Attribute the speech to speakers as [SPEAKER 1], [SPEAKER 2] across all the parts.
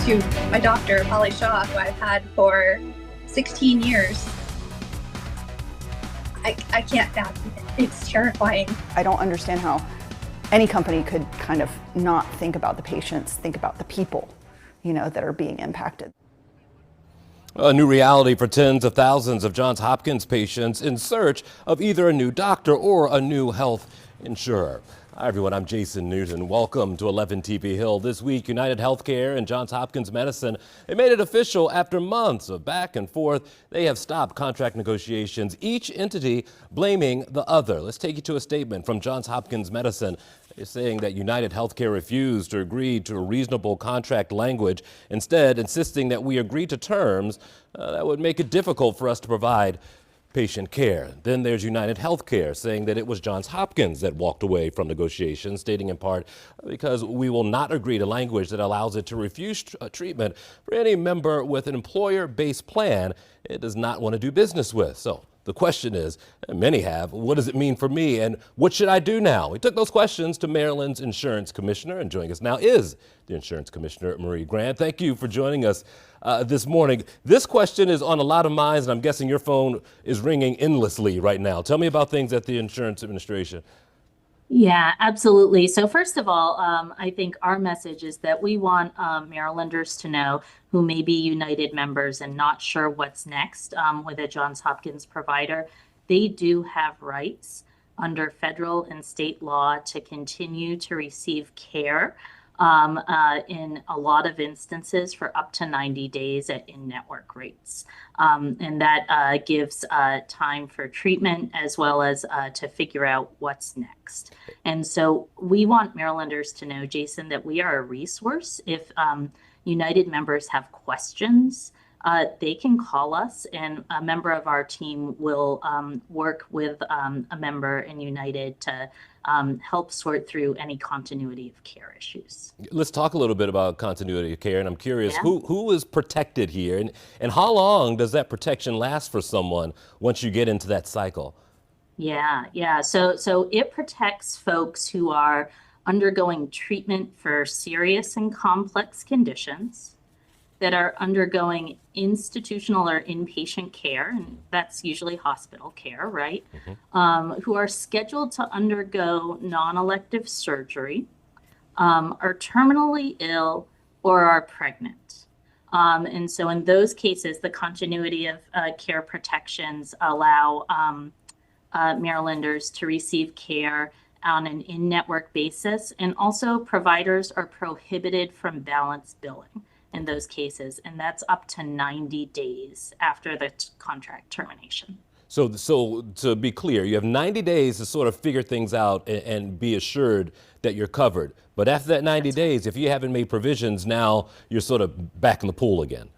[SPEAKER 1] to my doctor, Polly Shaw, who I've had for 16 years. I can't fathom it. It's terrifying.
[SPEAKER 2] I don't understand how any company could kind of not think about the patients, think about the people, that are being impacted.
[SPEAKER 3] A new reality for tens of thousands of Johns Hopkins patients in search of either a new doctor or a new health insurer. Hi everyone, I'm Jason Newton. Welcome to 11 TV Hill. This week, United Healthcare and Johns Hopkins Medicine, they made it official after months of back and forth. They have stopped contract negotiations, each entity blaming the other. Let's take you to a statement from Johns Hopkins Medicine. They're saying that United Healthcare refused to agree to a reasonable contract language, instead insisting that we agree to terms that would make it difficult for us to provide patient care. Then there's United Healthcare saying that it was Johns Hopkins that walked away from negotiations, stating in part, because we will not agree to language that allows it to refuse treatment for any member with an employer-based plan it does not want to do business with. So the question is, and many have, what does it mean for me and what should I do now? We took those questions to Maryland's insurance commissioner, and joining us now is the insurance commissioner, Marie Grant. Thank you for joining us this morning. This question is on a lot of minds, and I'm guessing your phone is ringing endlessly right now. Tell me about things at the insurance administration.
[SPEAKER 4] Yeah, absolutely. So first of all, I think our message is that we want Marylanders to know who may be United members and not sure what's next with a Johns Hopkins provider. They do have rights under federal and state law to continue to receive care in a lot of instances for up to 90 days at in-network rates. And that gives time for treatment as well as to figure out what's next. And so we want Marylanders to know, Jason, that we are a resource. If United members have questions, they can call us, and a member of our team will work with a member in United to help sort through any continuity of care issues.
[SPEAKER 3] Let's talk a little bit about continuity of care, and I'm curious, who is protected here, and how long does that protection last for someone once you get into that cycle?
[SPEAKER 4] Yeah. So it protects folks who are undergoing treatment for serious and complex conditions, that are undergoing institutional or inpatient care, and that's usually hospital care, right? Who are scheduled to undergo non-elective surgery, are terminally ill, or are pregnant. And so in those cases, the continuity of care protections allow Marylanders to receive care on an in-network basis, and also providers are prohibited from balance billing in those cases, and that's up to 90 days after the contract termination.
[SPEAKER 3] So to be clear, you have 90 days to sort of figure things out and be assured that you're covered. But after that 90 days, if you haven't made provisions, now you're sort of back in the pool again.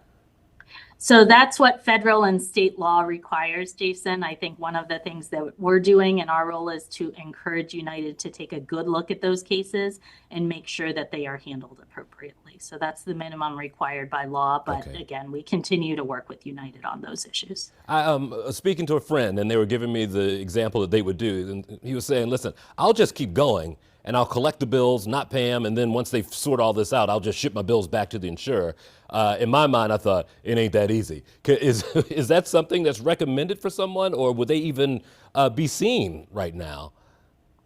[SPEAKER 4] So that's what federal and state law requires, Jason. I think one of the things that we're doing in our role is to encourage United to take a good look at those cases and make sure that they are handled appropriately. So that's the minimum required by law. But again, we continue to work with United on those issues.
[SPEAKER 3] Speaking to a friend, and they were giving me the example that they would do, and he was saying, listen, I'll just keep going and I'll collect the bills, not pay them, and then once they sort all this out, I'll just ship my bills back to the insurer. In my mind, I thought, it ain't that easy. Is that something that's recommended for someone, or would they even be seen right now?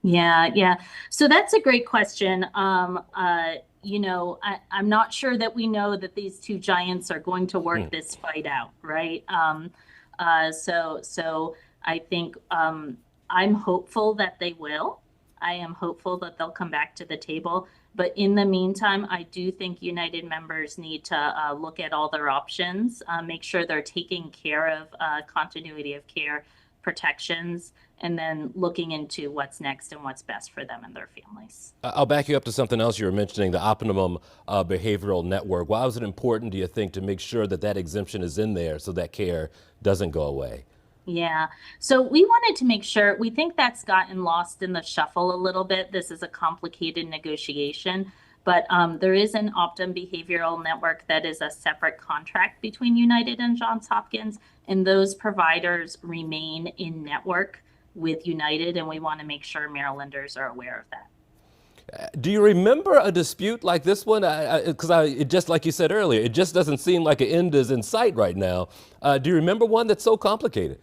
[SPEAKER 4] Yeah. So that's a great question. I'm not sure that we know that these two giants are going to work this fight out, right? So I think I'm hopeful that they will. I am hopeful that they'll come back to the table. But in the meantime, I do think United members need to look at all their options, make sure they're taking care of continuity of care protections, and then looking into what's next and what's best for them and their families.
[SPEAKER 3] I'll back you up to something else you were mentioning, the Optimum Behavioral Network. Why was it important, do you think, to make sure that that exemption is in there so that care doesn't go away?
[SPEAKER 4] Yeah. So we wanted to make sure, we think that's gotten lost in the shuffle a little bit. This is a complicated negotiation, but there is an Optum Behavioral Network that is a separate contract between United and Johns Hopkins, and those providers remain in network with United, and we want to make sure Marylanders are aware of that.
[SPEAKER 3] Do you remember a dispute like this one? Because it just like you said earlier, it just doesn't seem like an end is in sight right now. Do you remember one that's so complicated?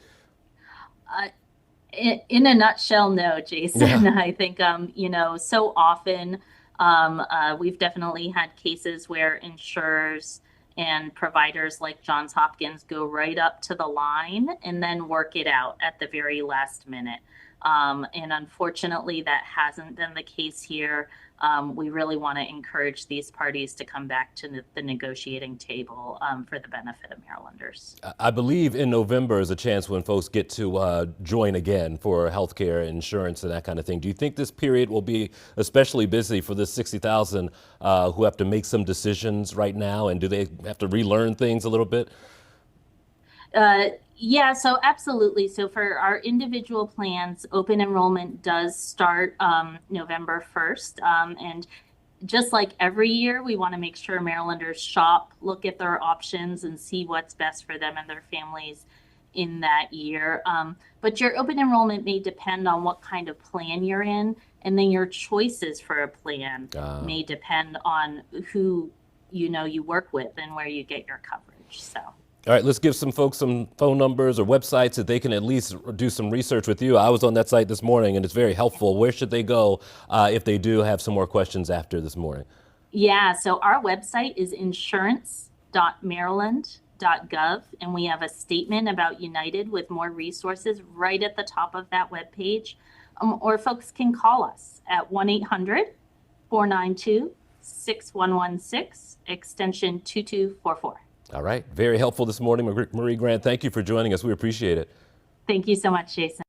[SPEAKER 4] In a nutshell, no, Jason. I think, so often we've definitely had cases where insurers and providers like Johns Hopkins go right up to the line and then work it out at the very last minute. And unfortunately, that hasn't been the case here. We really want to encourage these parties to come back to the negotiating table for the benefit of Marylanders.
[SPEAKER 3] I believe in November is a chance when folks get to join again for healthcare, insurance, and that kind of thing. Do you think this period will be especially busy for the 60,000 who have to make some decisions right now? And do they have to relearn things a little bit?
[SPEAKER 4] Yeah, so absolutely. So for our individual plans, open enrollment does start November 1st. And just like every year, we want to make sure Marylanders shop, look at their options, and see what's best for them and their families in that year. But your open enrollment may depend on what kind of plan you're in, and then your choices for a plan may depend on who you work with and where you get your coverage. So.
[SPEAKER 3] All right, let's give some folks some phone numbers or websites that they can at least do some research with you. I was on that site this morning, and it's very helpful. Where should they go if they do have some more questions after this morning?
[SPEAKER 4] Yeah, so our website is insurance.maryland.gov, and we have a statement about United with more resources right at the top of that webpage. Or folks can call us at 1-800-492-6116, extension 2244.
[SPEAKER 3] All right. Very helpful this morning. Marie Grant, thank you for joining us. We appreciate it.
[SPEAKER 4] Thank you so much, Jason.